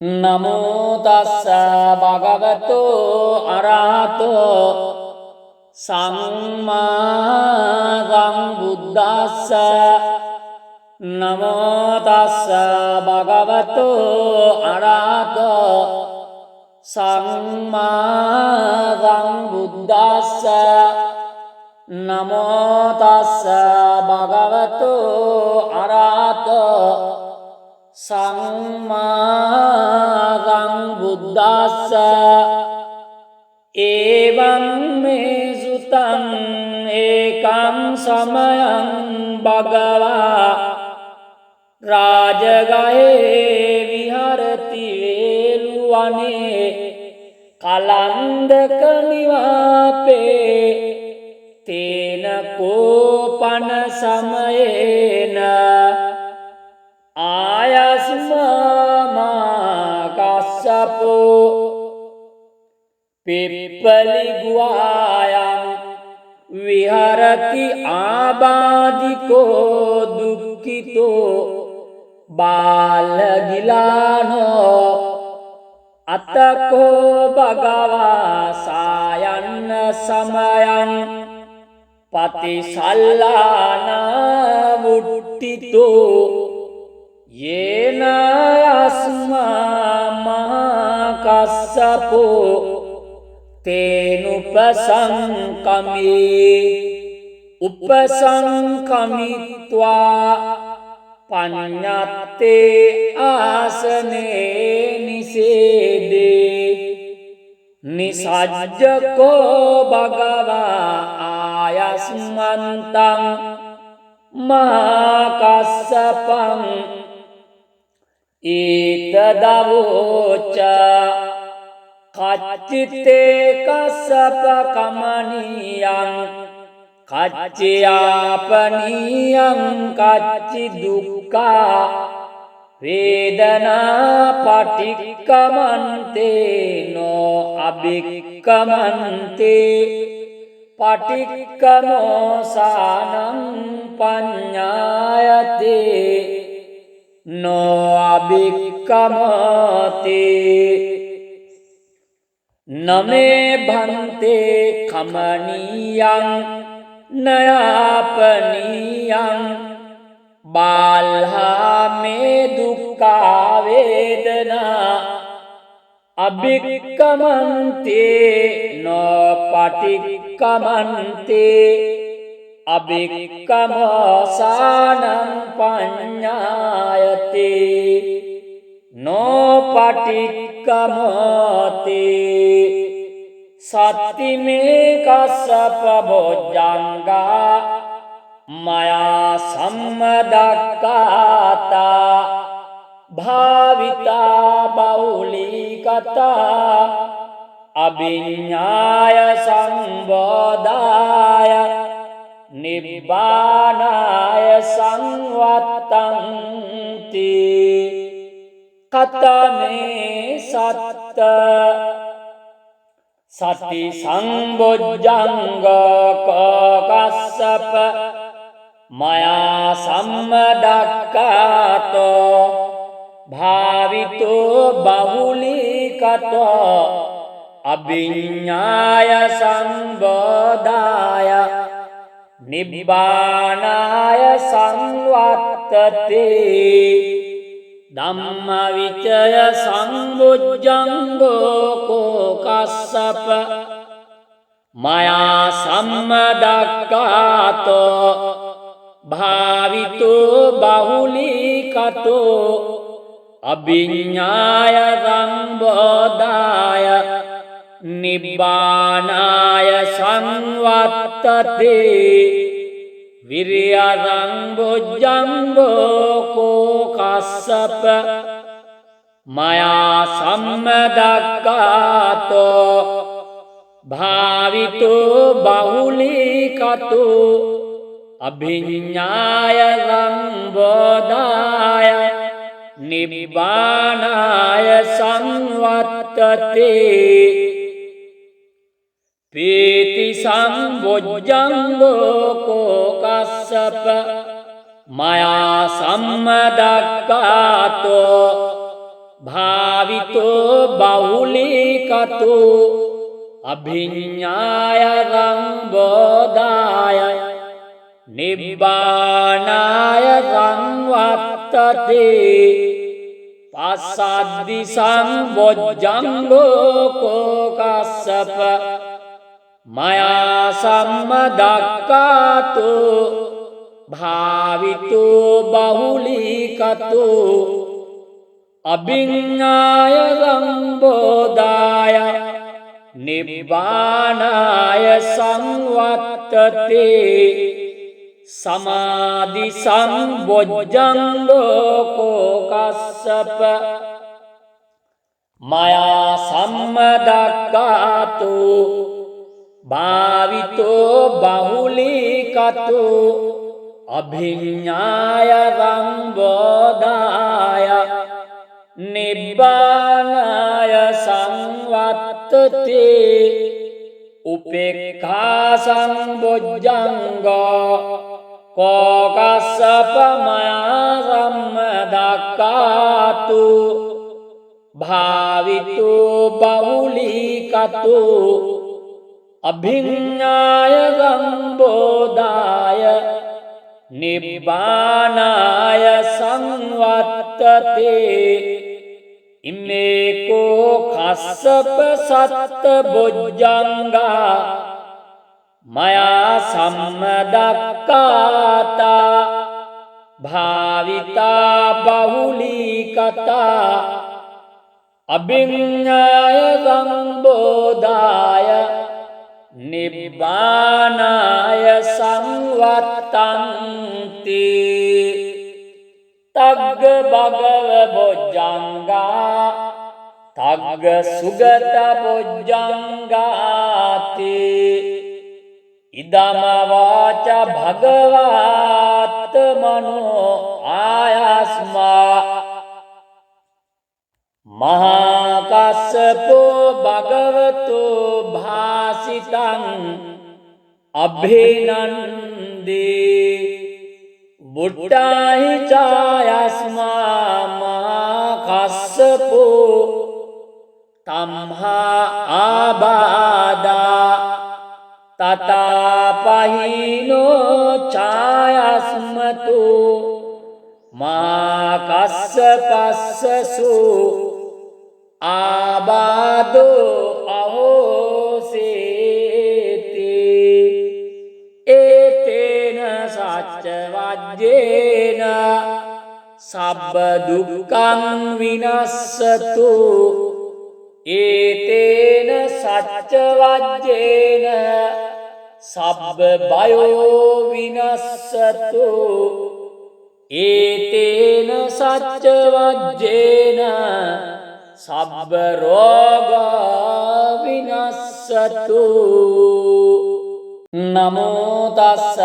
නමෝ තස්ස භගවතු අරහතෝ සම්මා සම්බුද්දස්ස නමෝ තස්ස භගවතු අරහතෝ සම්මා සම්බුද්දස්ස නමෝ තස්ස භගවතු අරහතෝ සම්මා සම්බුද්දස්ස එවං මේ සුතං ඒකං සමයං භගවා රාජගහේ විහරති වේළුවනේ කලන්දක නිවාපේ තේන කෝපන සමයේන ආයස්මා කස්සපෝ පිප්පලි ගුවායං විහරති ආබාධිකෝ දුක්ඛිතෝ බාලගිලානෝ අතකෝ භගවා සායන්න සමයං පතිසල්ලාන වුට්ටිතෝ යේන යස්මා මහකස්සපෝ තේනුපසංකමී උපසංකමිත්වා පඤ්ඤත්තේ ආසනේ නිසේදේ නිසජ්ජකෝ භගවා ආයස්මන්තං මහකස්සපං ඊතදවෝච කච්චිතේ කස්සප කමනියං කච්චයාපනියං කච්චි දුක්ඛා වේදනා පටික්කමන්තේ නෝ අභික්කමන්තේ පටික්කමෝසානං පඤ්ඤායතේ නෝ අභික්කමති නමේ භන්තේ කමනියං නයාපනියං බාල්හා මේ දුක්ඛා වේදනා අභික්කමන්තේ නෝ පටික්කමන්තේ අභික්කමෝසානං පඤ්ඤායතේ නෝ පටික්කමෝති සත්තිමේ කස්සප බොජ්ජංගා මයා සම්මදක්ඛාතා භාවිතා බෞලීකතා අභිඤ්ඤාය සම්බෝධාය නිබ්බානාය සංවත්තන්ති කතමේ සත්ත සති සම්බොජ්ජංග කස්සප මයා සම්මදක්ඛාතෝ භාවිතෝ බහුලීකතෝ අභිඤ්ඤාය සම්බෝධාය නිබ්බානාය සංවත්තතේ ධම්මවිචය සම්බුද්ධංගෝ කෝ කස්සප මයා සම්මදක්ඛාතෝ භාවිතෝ බහුලීකතෝ අභිඤ්ඤාය සම්බෝධාය නිබ්බානාය සංවත්තතේ විරියං බොජ්ජංගෝ කෝ කස්සප මයා සම්මදක්ඛාතෝ භාවිතෝ බහුලීකතෝ අභිඤ්ඤාය සම්බෝධාය නිබ්බානාය සංවත්තතේ පීති සම්බොජ්ජංගෝ කෝ කස්සප මයා සම්මදක්ඛාතෝ භාවිතෝ බහුලීකතෝ අභිඤ්ඤාය සම්බෝධාය නිබ්බානාය සංවත්තති පස්සද්දි සංබොජ්ජංගෝ කෝකස්සප මයා සම්මදක්ඛාතු භාවිතෝ බහුලීකතෝ අභිඤ්ඤාය සම්බෝධාය නිබ්බානාය සංවත්තති සමාධි සම්බොජ්ජංගෝ කෝකස්සප මයා සම්මදක්ඛාතු භාවිතෝ බහුලීකතෝ අභිඤ්ඤාය සම්බෝධාය නිබ්බානාය සංවත්තති උපේක්ඛා සම්බොජ්ජංගෝ කෝකස්සප මයා සම්මදක්ඛාතු භාවිතෝ බහුලීකතෝ අභිඤ්ඤාය සම්බෝධාය නිබ්බානාය සංවත්තති ඉමේකෝ කස්සප සත්ත බොජ්ජංගා මයා සම්මදක්ඛාතා භාවිතා බහුලීකතා අභිඤ්ඤාය සම්බෝධාය නිබ්බානාය සංවත්තන්ති තග්ග භගව බොජ්ජංගා තග්ග සුගත බොජ්ජංගාති ඉදම වාච භගවාත් මනෝ ආයස්මා මහා කස්සපෝ භගවතෝ භාසිතං අභිනන්දේ බුද්ධාහි ඡායස්මා මහා කස්සපෝ තම්හා ආබාදා තතාපහිනෝ ඡායස්මතු මා කස්සපස්සසු ආබාදෝ අහෝසේති ඒතේන සච්ච වජ්ජේන සබ්බ දුක්ඛං විනස්සතු ඒතේන සච්ච වජ්ජේන සබ්බ බයෝ විනස්සතු ඒතේන සච්ච වජ්ජේන සබ්බ රෝගා විනස්සතු නමෝ තස්ස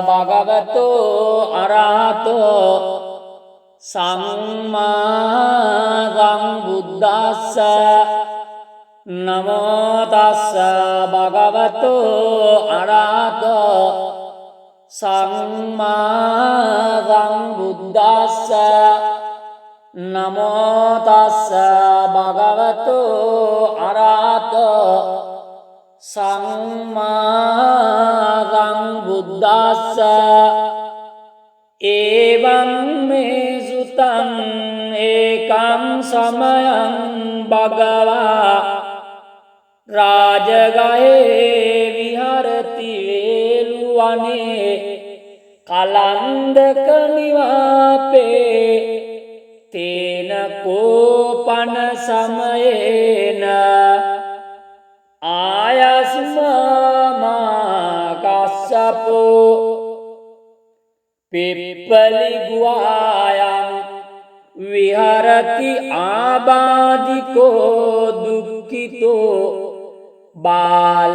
භගවතෝ අරහතෝ සම්මා සම්බුද්දස්ස නමෝ තස්ස භගවතෝ අරහතෝ සම්මා සම්බුද්දස්ස නමෝ තස්ස භගවතෝ අරහතෝ සම්මා සම්බුද්දස්ස එවං මේ සුතං ඒකං සමයං භගවා රාජගහේ විහරති වේලුවනේ කලන්දක නිවාපේ තේන කෝපන සමයේන ආයස්මා කස්සපෝ පිප්පලි ගුවායං විහරති ආබාධිකෝ දුක්ඛිතෝ බාලගිලානෝ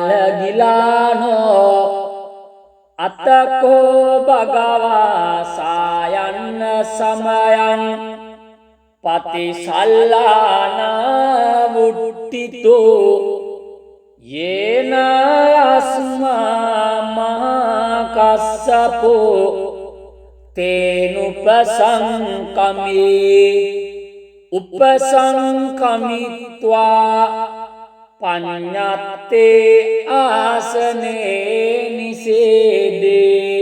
අතකෝ භගවා සායන්න සමයං පතිසල්ලාන වුට්ටිතෝ යේන අස්මා මහා කස්සපෝ තේනුපසංකමේ උපසංකමිත්වා පඤ්ඤත්තේ ආසනේ නිසේදේ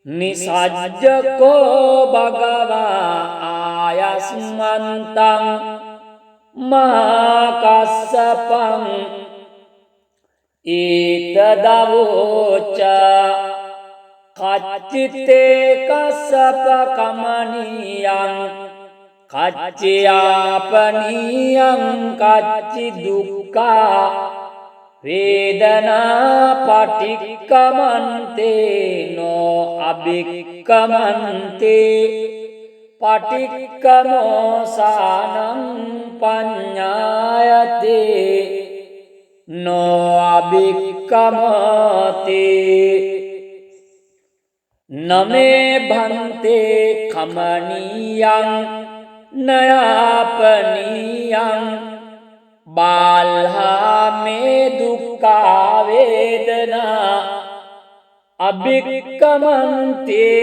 නිසජ්ජකෝ භගවා ආයස්මන්තං මහාකස්සපං ඊතදවෝච කච්චිතේ කස්සප කමනියං කච්චයාපනියං කච්චි දුක්ඛා වේදනා පටික්කමන්තේ නෝ අභික්කමන්තේ පටික්කමෝසානං පඤ්ඤායතේ නෝ අභික්කමතේ නමේ භන්තේ කමනියං නයාපනියං බාල්හා මේ දුක්ඛා වේදනා අභික්කමන්තේ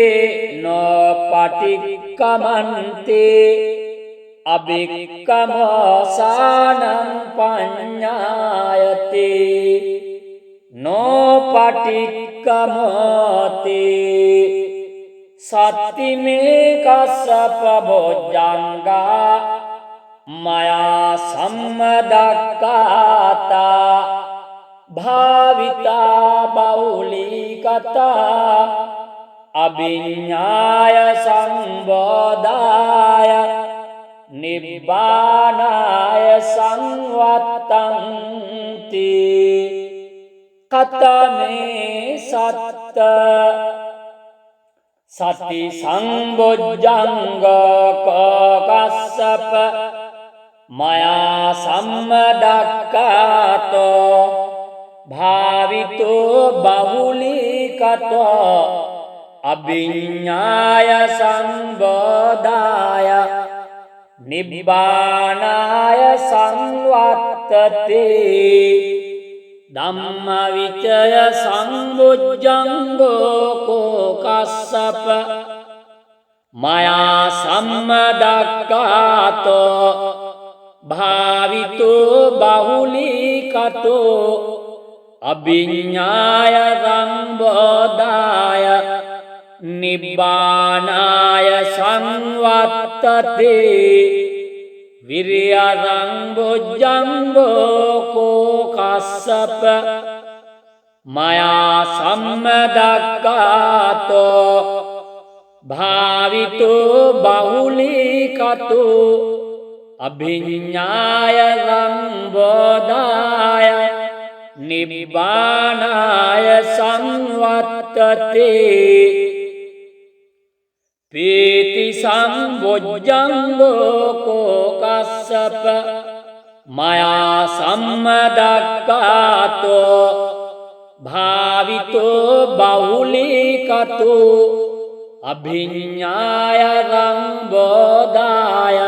නෝ පටික්කමන්තේ අභික්කමෝසානං පඤ්ඤායතේ නෝ පටික්කමතේ සත්තිමේ කස්සප බොජ්ජංගා මයා සම්මදක්ඛාතා භාවිතා බෞලීකතා අභිඤ්ඤාය සංබෝධාය නිබ්බානාය සංවත්තන්ති කතමේ සත්ත සති සංබොජ්ජංග කස්සප මයා සම්මදක්ඛාතෝ භාවිතෝ බහුලීකතෝ අභිඤ්ඤාය සංබෝධාය නිබ්බානාය සංවත්තතේ ධම්මවිචය සංබොජ්ජංගෝ කෝ කස්සප මයා සම්මදක්ඛාතෝ භාවිතෝ බහුලීකතෝ අභිඤ්ඤාය සංබෝධාය නිබ්බානාය සංවත්තතේ විරියං බොජ්ජංගෝ කෝ කස්සප මයා සම්මදක්ඛාතෝ භාවිතෝ බහුලීකතෝ අභිඤ්ඤාය සංබෝධාය නිබ්බානාය සංවත්තතේ පීති සංබොජ්ජංගෝ කෝ කස්සප මයා සම්මදක්ඛාතෝ භාවිතෝ බහුලීකතෝ අභිඤ්ඤාය සංබෝධාය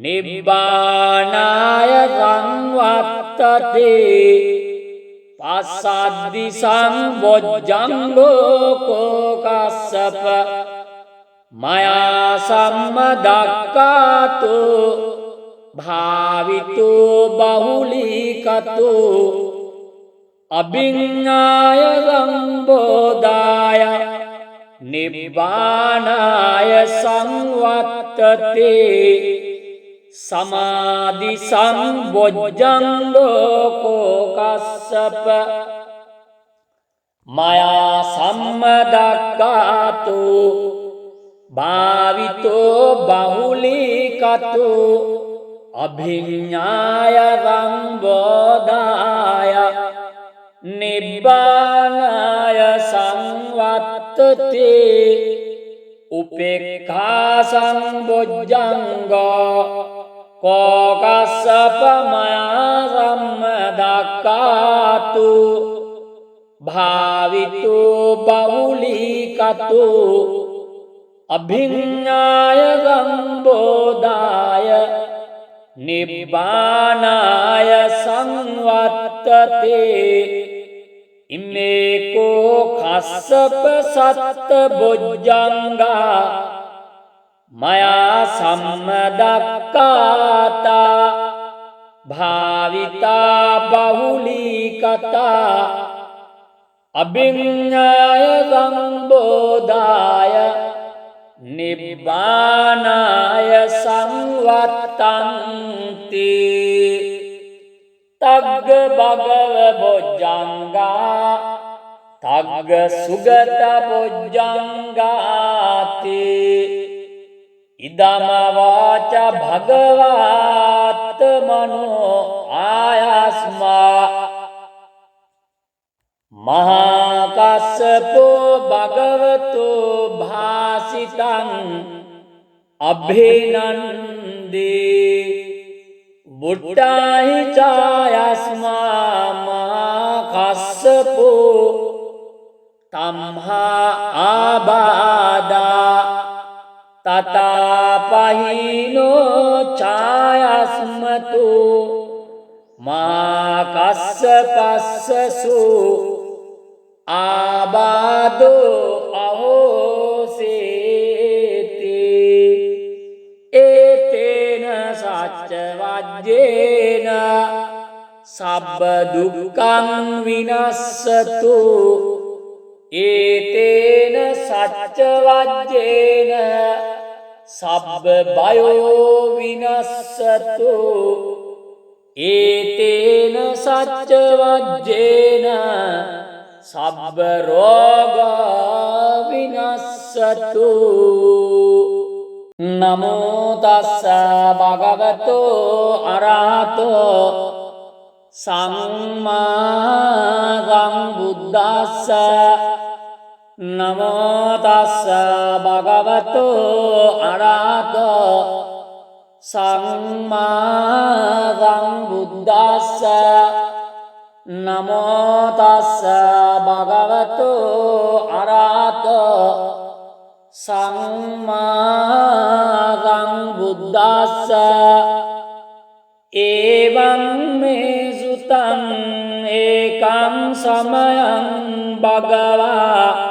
නිබ්බානාය සංවත්තතේ පස්සද්දි සංබොජ්ජංගෝ කෝ කස්සප මයා සම්මදක්ඛාතෝ භාවිතෝ බහුලීකතෝ අභිඤ්ඤාය සංබෝධාය නිබ්බානාය සංවත්තතේ සමාධි සංබොජ්ජංගෝ කෝ කස්සප මයා සම්මදක්ඛාතෝ භාවිතෝ බහුලීකතෝ අභිඤ්ඤාය සංබෝධාය නිබ්බානාය සංවත්තතේ උපේක්ඛා සංබොජ්ජංගෝ කෝ කස්සප මයා සම්මදක්ඛාතෝ භාවිතෝ බහුලීකතෝ අභිඤ්ඤාය සංබෝධාය නිබ්බානාය සංවත්තතේ ඉමේකෝ කස්සප සත්ත බොජ්ජංගා මයා සම්මදක්කාතා භාවිතා බහුලී කතා අභිඤ්ඤාය සම්බෝධාය නිබ්බානාය සංවත්තන්ති තග්ග භගව බොජ්ජංගා තග්ග සුගත බොජ්ජංගාති ඉදම වාච භගවාත් මනෝ ආයස්මා මහා කස්සපෝ භගවතු භාසිතං අභිනන්දී බුද්ධාහි චායස්මා මහා කස්සපෝ තම්හා ආබාදා තතාපහිනෝ ඡායස්මතු මා කස්සපස්සසු ආබාදෝ අහෝසේති ඒතේන සච්ච වජ්ජේන සබ්බ දුක්ඛං විනස්සතු ඒතේන සච්ච වජ්ජේන සබ්බ බයෝ විනස්සතු ඒතේන සච්ච වජ්ජේන සබ්බ රෝග විනස්සතු නමෝ තස්ස භගවතෝ අරහතෝ සම්මා සම්බුද්දස්ස නමෝ තස්ස භගවතෝ අරහතෝ සම්මා සම්බුද්දස්ස නමෝ තස්ස භගවතෝ අරහතෝ සම්මා සම්බුද්දස්ස එවං මේ සුතං ඒකං සමයං භගවා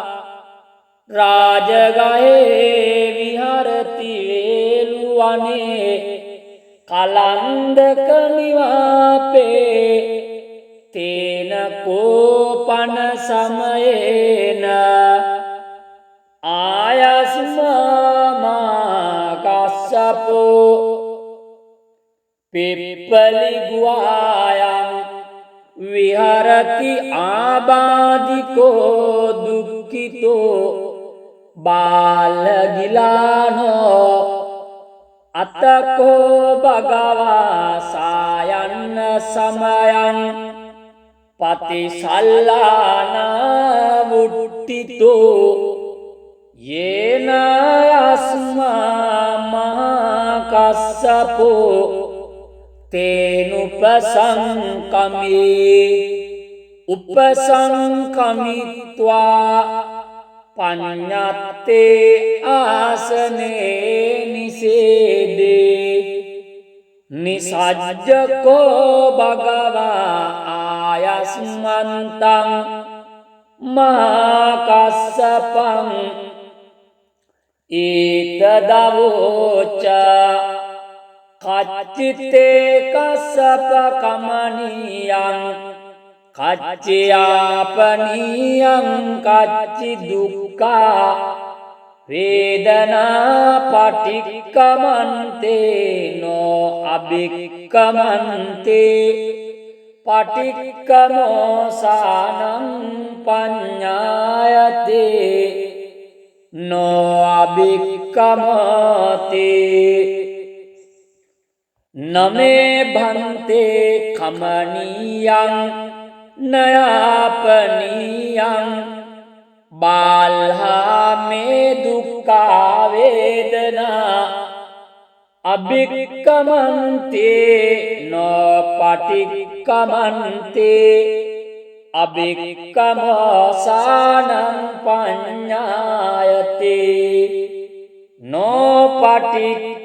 රාජගහේ විහරති වේළුවනේ කලන්දක නිවාපේ තේන කෝපන සමයේන ආයස්මා කස්සපෝ පිප්පලි ගුවායං විහරති ආබාධිකෝ දුක්ඛිතෝ බාලගිලානෝ අතකෝ භගවා සායන්න සමයං පතිසල්ලාන වුට්ටිතෝ යේන යස්මා මහා කස්සපෝ තේනුපසංකමී උපසංකමිත්වා පඤ්ඤත්තේ ආසනේ නිසේදේ නිසජ්ජකෝ භගවා ආයස්මන්තං මහා කස්සපං ඊතදවෝච කච්චිතේ කස්සප කමනියං කච්චයාපනියං කච්චි දුක්ඛා වේදනා පටික්කමන්තේ නෝ අභික්කමන්තේ පටික්කමෝසානං පඤ්ඤායතේ නෝ අභික්කමතේ නමේ භන්තේ කමනියං නයාපනියං බාල්හා මේ දුක්ඛා වේදනා අභික්කමන්තේ නොපටික්කමන්තේ අභික්කමෝසානං පඤ්ඤායතේ නොපටික්කමතේ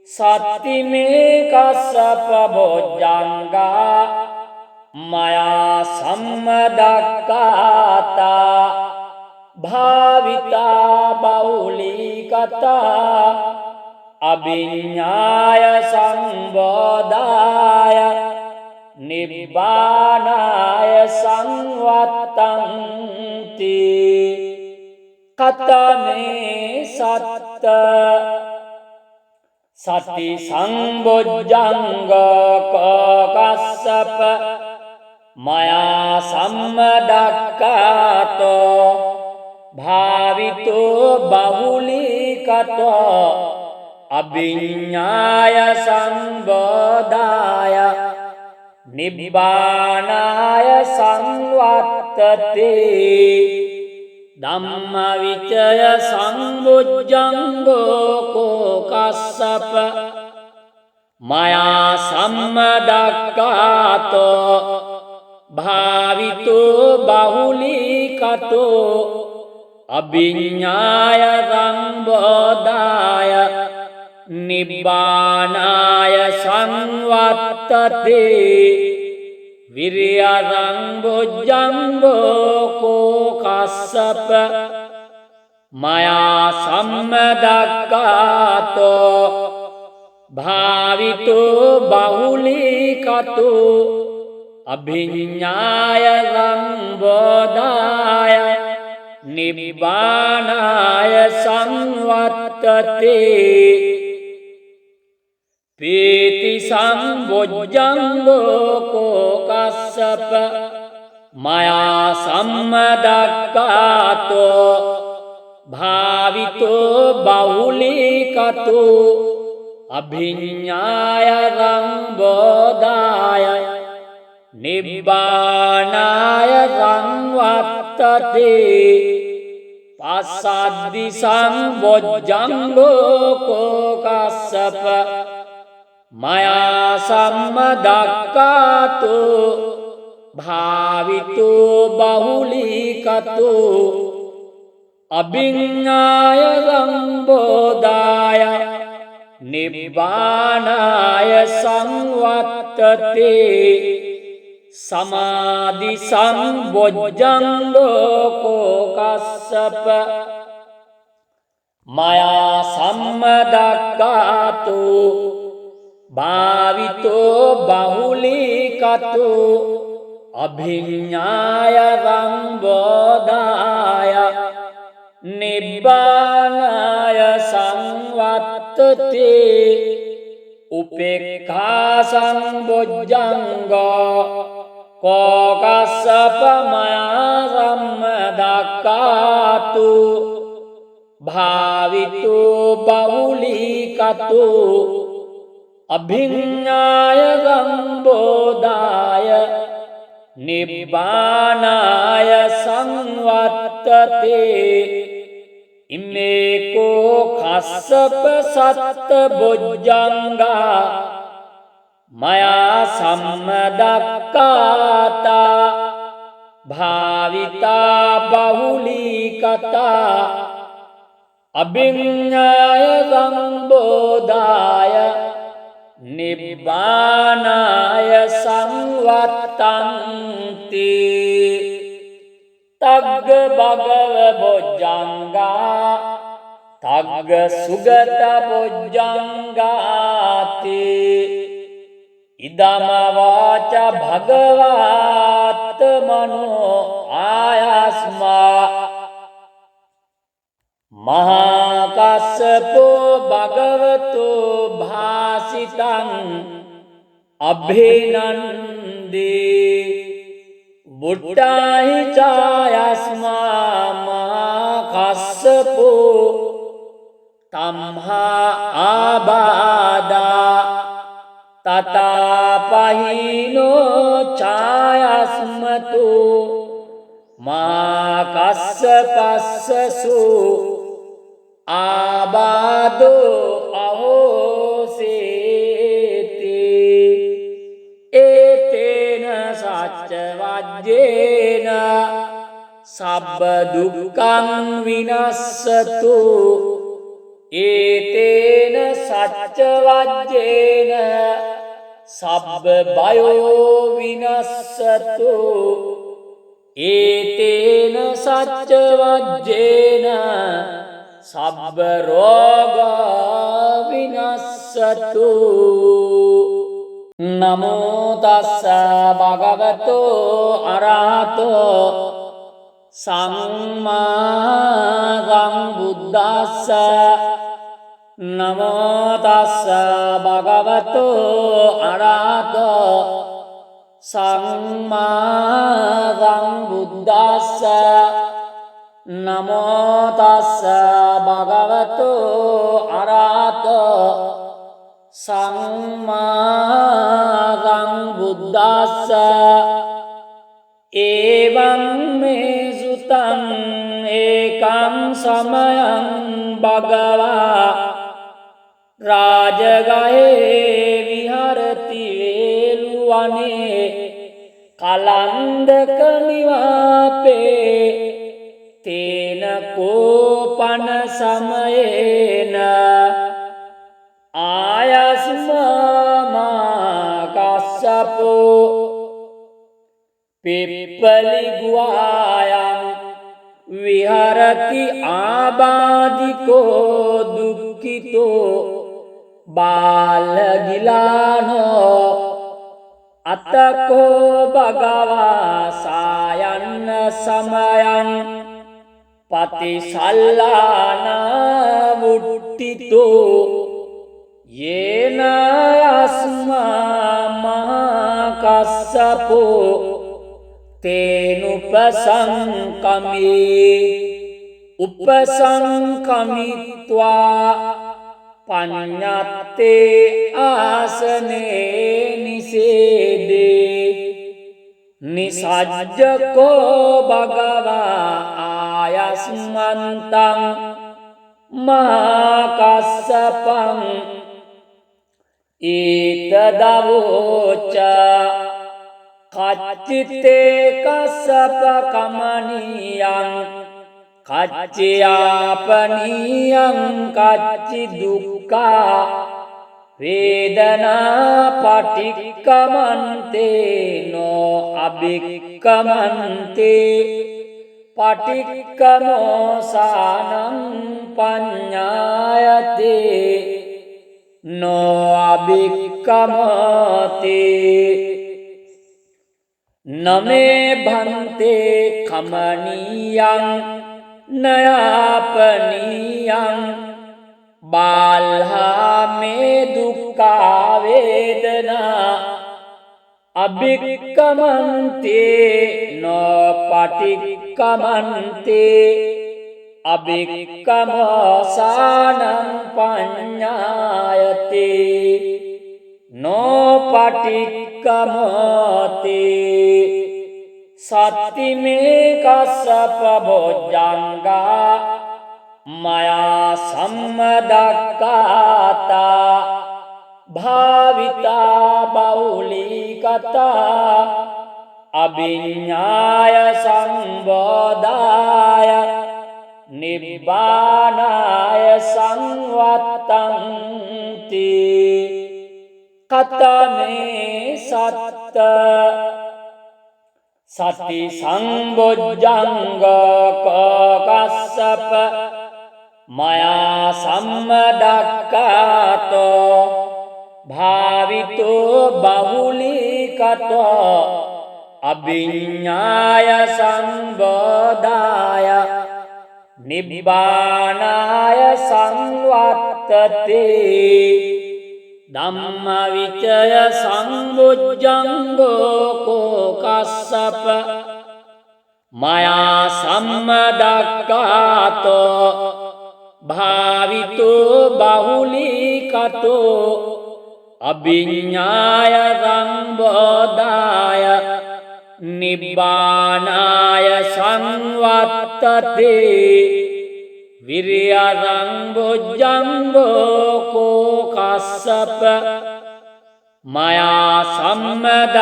සත්තිමේ කස්සප බොජ්ජංගා මයා සම්මදක්කාතා භාවිතා බහුලීකතා අභිඤ්ඤාය සංබෝධාය නිබ්බානාය සංවත්තන්ති කතමේ සත්ත සති සංබොජ්ජංග කස්සප මයා සම්මදක්ඛාතෝ භාවිතෝ බහුලීකතෝ අභිඤ්ඤාය සංබෝධාය නිබ්බානාය සංවත්තති ධම්මවිචය සංබුද්ධංගෝ කෝකස්සප මයා සම්මදක්ඛාතෝ භාවිතෝ බහුලීකතෝ අභිඤ්ඤාය සංබෝධාය නිබ්බානාය සංවත්තති විරියං බොජ්ජංගෝ කෝකස්සප මයා සම්මදක්ඛාතෝ භාවිතෝ බහුලීකතෝ අභිඤ්ඤාය සංබෝධාය නිබ්බානාය සංවත්තති පීති සංබොජ්ජංගෝ කෝකස්සප මයා සම්මදක්ඛාතෝ භාවිතෝ බහුලීකතෝ අභිඤ්ඤාය සංබෝධාය නිබ්බානාය සංවත්තති පස්සද්දි සංබොජ්ජංගෝ කෝකස්සප මයා සම්මදක්ඛාතෝ භාවිතෝ බහුලීකතෝ අභිඤ්ඤාය සංබෝධාය නිබ්බානාය සංවත්තති සමාධි සංබොජ්ජංගෝ කෝකස්සප මයා සම්මදක්ඛාතෝ භාවිතෝ බහුලීකතෝ අභිඤ්ඤාය සංබෝධාය නිබ්බානාය සංවත්තති උපේක්ඛා සංබොජ්ජංගෝ කෝකස්සප මයා සම්මදක්ඛාතෝ භාවිතෝ බහුලීකතෝ අභිඤ්ඤාය සංබෝධාය නිබ්බානාය සංවත්තති ඉමේකෝ කස්සප සත්ත බොජ්ජංගා මයා සම්මදක්ඛාතා භාවිතා බහුලීකතා අභිඤ්ඤාය සංබෝධාය නිබ්බානාය සංවත්තන්ති තග්ග භගව බොජ්ජංගා තග්ග සුගත බොජ්ජංගාති ඉදම වාච භගවාත් මනෝ ආයස්මා මහා කස්සපෝ භගවතු භාසිතං අභිනන්දේ බුද්ධාහි චායස්මා මහා කස්සපෝ තම්හා ආබාදා තතාපහිනෝ ඡායස්මතු මා කස්සපස්සසු ආබාදෝ අහෝසේති ඒතේන සච්ච වජ්ජේන සබ්බ දුක්ඛං විනස්සතු ඒතේන සච්ච වජ්ජේන සබ්බ බයෝ විනස්සතු ඒතේන සච්ච වජ්ජේන සබ්බ රෝග විනස්සතු. නමෝ තස්ස භගවතෝ අරහතෝ සම්මා සම්බුද්දස්ස. නමෝ තස්ස භගවතෝ අරහතෝ සම්මා සම්බුද්දස්ස. නමෝ තස්ස භගවතෝ අරහතෝ සම්මා සම්බුද්දස්ස. එවං මේ සුතං ඒකං සමයං භගවා රාජගහේ විහරති වේළුවනේ කලන්දක නිවාපේ තේන කෝපන සමයේන ආයස්මා කස්සපෝ පිප්පලි ගුවායං විහරති ආබාධිකෝ දුක්ඛිතෝ බාලගිලානෝ අතකෝ භගවා සායන්න සමයං පතිසල්ලාන වුට්ටිතෝ යේන යස්මා මහා කස්සපෝ තේනුපසංකමී උපසංකමිත්වා පඤ්ඤත්තේ ආසනේ නිසේදේ. නිසජ්ජකෝ භගවා ආයස්මන්තං මහා කස්සපං ඊතදවෝච කච්චිතේ කස්සප කමනියං කච්චයාපනියං කච්චි දුක්ඛා වේදනා පටික්කමන්තේ නෝ අභික්කමන්තේ පටික්කමෝසානං පඤ්ඤායතේ නෝ අභික්කමතේ. නමේ භන්තේ කමනියං නයාපනියං බාල්හා මේ දුක්ඛා වේදනා අභික්කමන්තේ නොපටික්කමන්තේ අභික්කමෝසානං පඤ්ඤායතේ නොපටික්කමතේ. සත්තිමේ කස්සප බොජ්ජංගා මයා සම්මදක්ඛාතා භාවිතා බෞලීකතා අභිඤ්ඤාය සම්බෝධාය නිබ්බානාය සංවත්තන්ති. කතමේ සත්ත සති සංබොජ්ජංග කස්සප මයා සම්මදක්ඛාතෝ භාවිතෝ බහුලීකතෝ අභිඤ්ඤාය සම්බෝධාය නිබ්බානාය සංවත්තතේ. ධම්මවිචය සංබොජ්ජංගෝ කෝ කස්සප මයා සම්මදක්ඛාතෝ භාවිතෝ බහුලීකතෝ අභිඤ්ඤාය සම්බෝධාය නිබ්බානාය සංවත්තතේ. විරියං බොජ්ජංගෝ කෝ කස්සප මයා සම්මදක්ඛාතෝ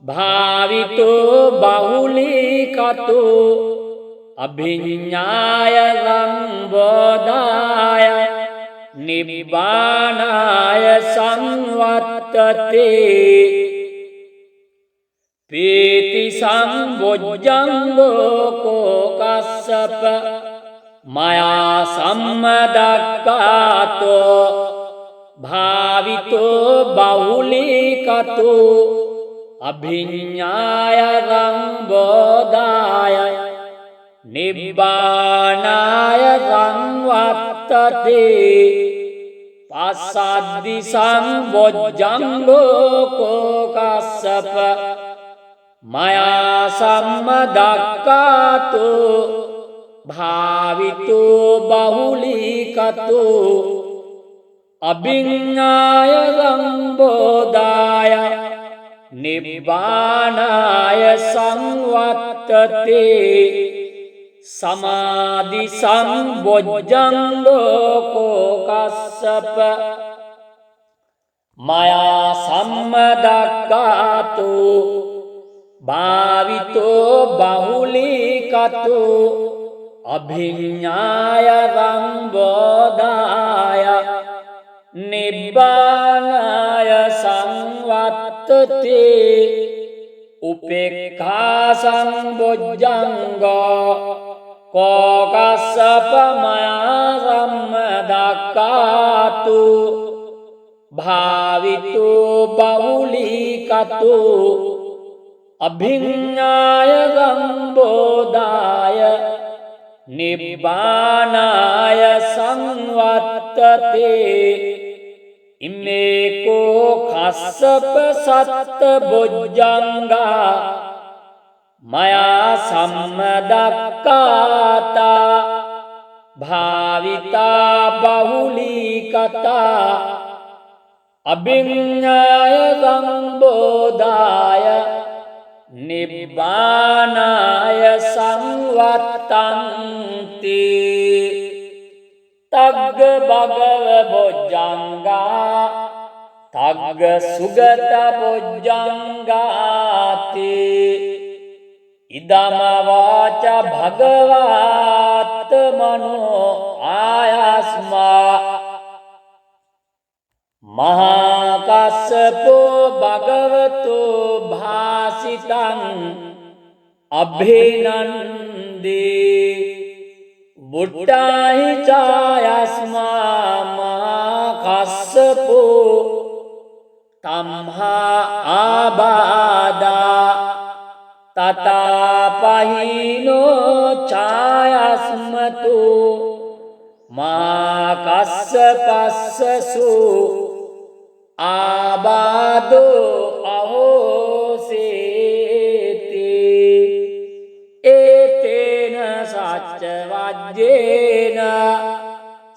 භාවිතෝ බහුලීකතෝ අභිඤ්ඤාය සම්බෝධාය නිබ්බානාය සංවත්තතේ. පීති සම්බොජ්ජංගෝ කෝ කස්සප මයා සම්මදක්ඛාතෝ භාවිතෝ බහුලීකතෝ අභිඤ්ඤාය සම්බෝධාය නිබ්බානාය සංවත්තති පස්සද්දි සම්බොජ්ජංගෝ කෝ කස්සප මයා සම්මදක්ඛාතෝ භාවිතෝ බහුලීකතෝ අභිඤ්ඤාය සම්බෝධාය නිබ්බානාය සංවත්තති සමාධි සම්බොජ්ජංගෝ කෝ කස්සප මයා සම්මදක්ඛාතෝ භාවිතෝ බහුලීකතෝ අභිඤ්ඤාය සම්බෝධාය නිබ්බානාය සංවත්තති උපේක්ඛා සම්බොජ්ජංගෝ කෝ කස්සප මයා සම්මදක්ඛාතෝ භාවිතෝ බහුලීකතෝ අභිඤ්ඤාය සම්බෝධාය නිබ්බානාය සංවත්තති ඉමේකෝ කස්සප සත්ත බොජ්ජංගා මයා සම්මදක්ඛාතා භාවිතා බහුලීකතා අභිඤ්ඤාය සම්බෝධාය නිබ්බානාය සංවත්තන්ති තග්ග භගව බොජ්ජංගා තග්ග සුගත බොජ්ජංගාති ඉදම වාච භගවාත් මනෝ ආයස්මා මහා කස්සපෝ භගවතෝ භාසිතං අභිනන්දේ බුද්ධාහි චායස්මා මහා කස්සපෝ තම්හා ආබාදා තතාපහිනෝ ඡායස්මතු මා කස්සපස්සසු ආබාදෝ අහෝසේති ඒතේන සච්ච වජ්ජේන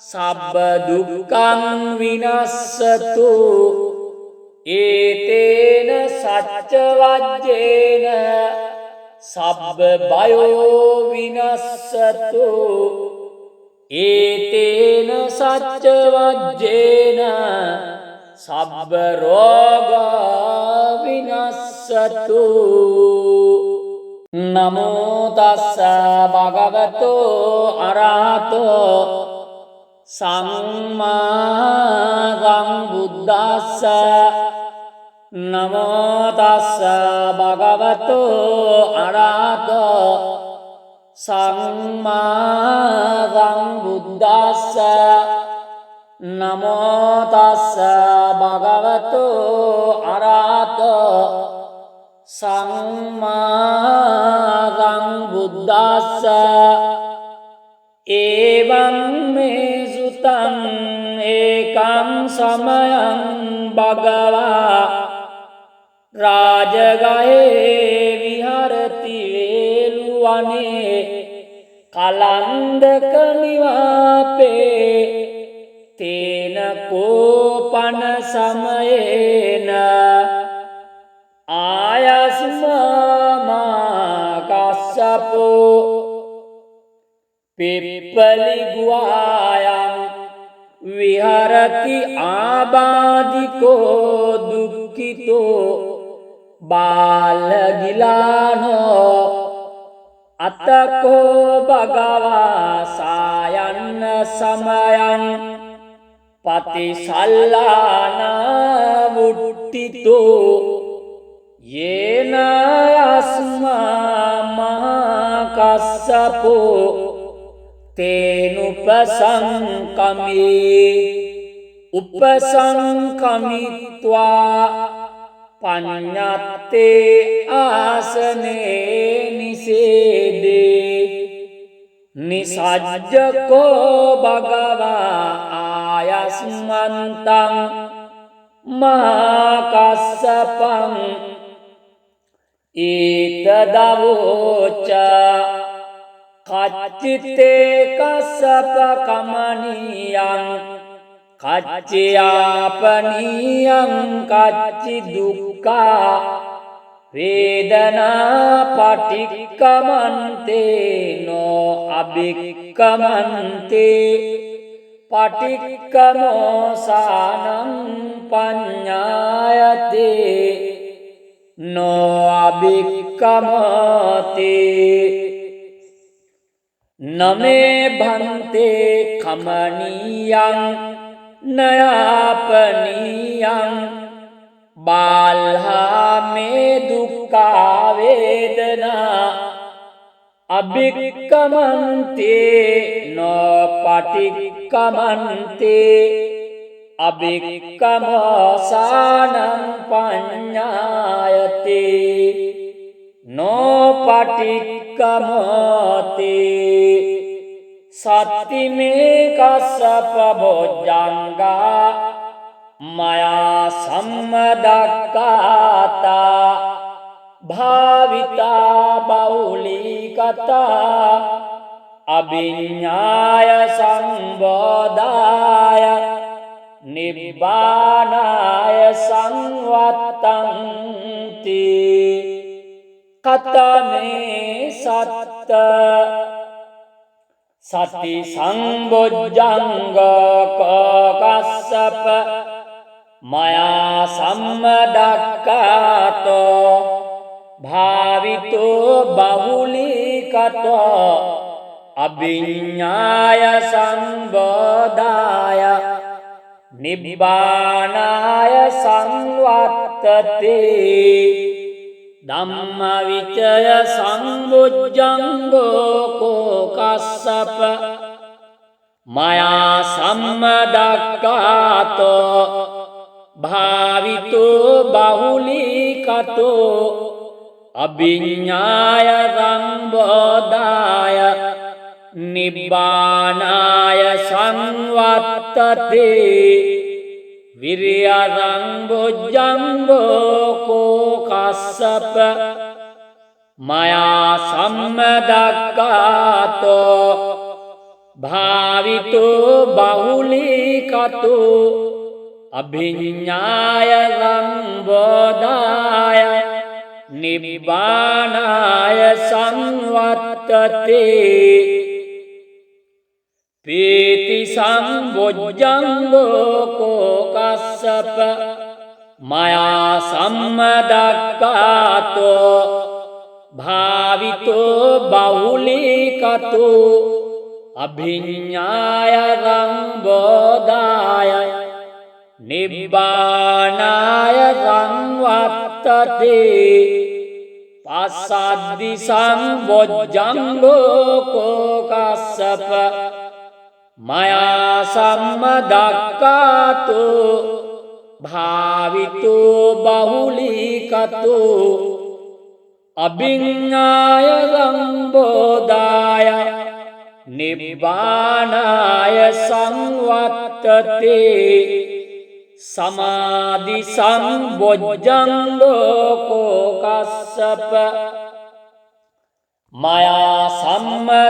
සබ්බ දුක්ඛං විනස්සතු ඒතේන සච්ච වජ්ජේන සබ්බ බයෝ විනස්සතු ඒතේන සච්ච වජ්ජේන සබ්බ රෝග විනස්සතු නමෝ තස්ස භගවතෝ අරහතෝ සම්මා සම්බුද්දස්ස නමෝ තස්ස භගවතෝ අරහතෝ සම්මා සම්බුද්දස්ස නමෝ තස්ස භගවතෝ අරහතෝ සම්මා සම්බුද්දස්ස එවං මේ සුතං ඒකං සමයං භගවා රාජගහේ විහරති වේලුවනේ කලන්දක නිවාපේ තේන කෝපන සමයේන ආයස්මා කස්සපෝ පිප්පලි ගුවායං විහරති ආබාධිකෝ දුක්ඛිතෝ බාලගිලානෝ අතකෝ භගවා සායන්න සමයං පතිසල්ලාන වුට්ටිතෝ යේන කස්සපෝ තේනුපසංකමි උපසංකමිත්වා පඤ්ඤත්තේ ආසනේ නිසේදේ නිසජ්ජකෝ භගවා ආයස්මන්තං මහා කස්සපං ඊතදවෝච කච්චිතේ කස්සප කමනියං කච්චයාපනියං කච්චි දුක්ඛා වේදනා පටික්කමන්තේ නෝ අභික්කමන්තේ පටික්කමෝසානං පඤ්ඤායතේ නෝ අභික්කමතේ නමේ භන්තේ කමනියං නයාපනියං බාල්හා මේ දුක්ඛා වේදනා අභික්කමන්තේ නෝ පටික්කමන්තේ අභික්කමෝසානං පඤ්ඤායතේ නෝ පටික්කමතේ සත්තිමේ කස්සප බොජ්ජංගා මයා සම්මදක්ඛාතා භාවිතා බෞලිකතා අභිඤ්ඤාය සංබෝධාය නිබ්බානාය සංවත්තන්ති කතමේ සත්ත සති සංබොජ්ජංග කස්සප මයා සම්මදක්ඛාතෝ භාවිතෝ බහුලීකතෝ අභිඤ්ඤාය සංබෝධාය නිබ්බානාය සංවත්තතේ ධම්මවිචය සංබොජ්ජංගෝ කෝ කස්සප මයා සම්මදක්ඛාතෝ භාවිතෝ බහුලීකතෝ අභිඤ්ඤාය සංබෝධාය නිබ්බානාය සංවත්තතේ විරියං බොජ්ජංගෝ කෝ කස්සප මයා සම්මදක්ඛාතෝ භාවිතෝ බහුලීකතෝ අභිඤ්ඤාය සංබෝධාය නිබ්බානාය සංවත්තතේ පීති සංබොජ්ජංගෝ කෝ කස්සප මයා සම්මදක්ඛාතෝ භාවිතෝ බහුලීකතෝ අභිඤ්ඤාය සංබෝධාය නිබ්බානාය සංවත්තතේ පස්සද්දි සංබොජ්ජංගෝ කෝ කස්සප මයා සම්මදක්ඛාතෝ භාවිතෝ බහුලීකතෝ අභිඤ්ඤාය සංබෝධාය නිබ්බානාය සංවත්තතේ සමාධි සංබොජ්ජංගෝ කෝ කස්සප මයා සම්මදක්ඛාතෝ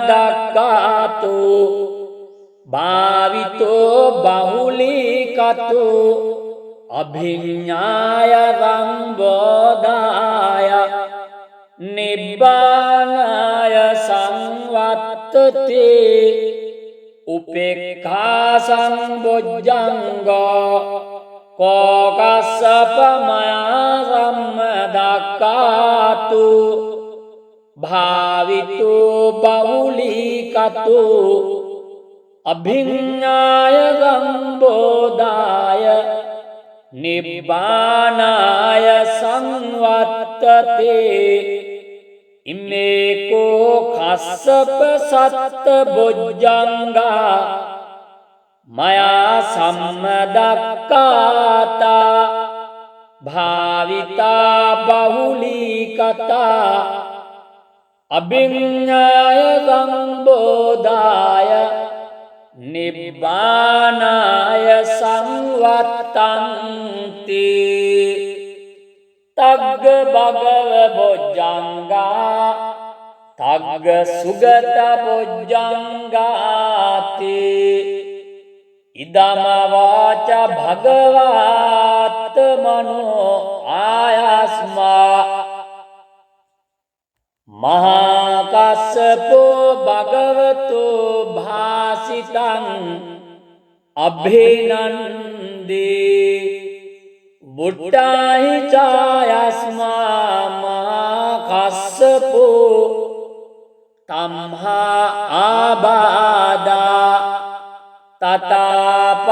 භාවිතෝ බහුලීකතෝ අභිඤ්ඤාය සංබෝධාය නිබ්බානාය සංවත්තතේ උපේක්ඛා සංබොජ්ජංගෝ කෝ කස්සප මයා සම්මදක්ඛාතෝ භාවිතෝ බහුලීකතෝ අභිඤ්ඤාය සංබෝධාය නිබ්බානාය සංවත්තතේ ඉමේකෝ කස්සප සත්ත බොජ්ජංගා මයා සම්මදක්කාතා භාවිතා බහුලී කතා අභිඤ්ඤාය සංබෝධාය නිබ්බානාය සංවත්තන්ති තග්ග භගව බොජ්ජංගා තග්ග සුගත බොජ්ජංගාති ඉදම වාච භගවාත් මනෝ ආයස්මා මහා කස්සපෝ භගවතු භාසිතං අභිනන්දේ බුද්ධාහි චායස්මා මහා කස්සපෝ තම්හා ආබාදා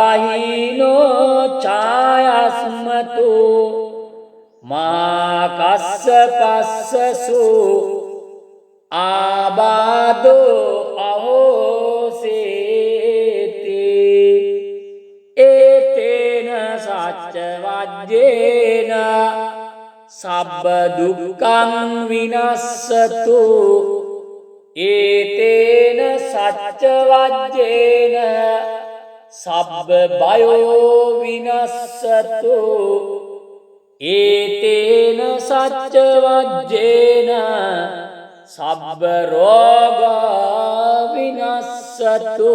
තතාපහිනෝ ඡායස්මතු මා කස්සපස්සසු ආබාදෝ අහෝසේති ඒතේන සච්ච වජ්ජේන සබ්බ දුක්ඛං විනස්සතු ඒතේන සච්ච වජ්ජේන සබ්බ බයෝ විනස්සතු ඒතේන සච්ච වජ්ජේන සබ්බ රෝග විනස්සතු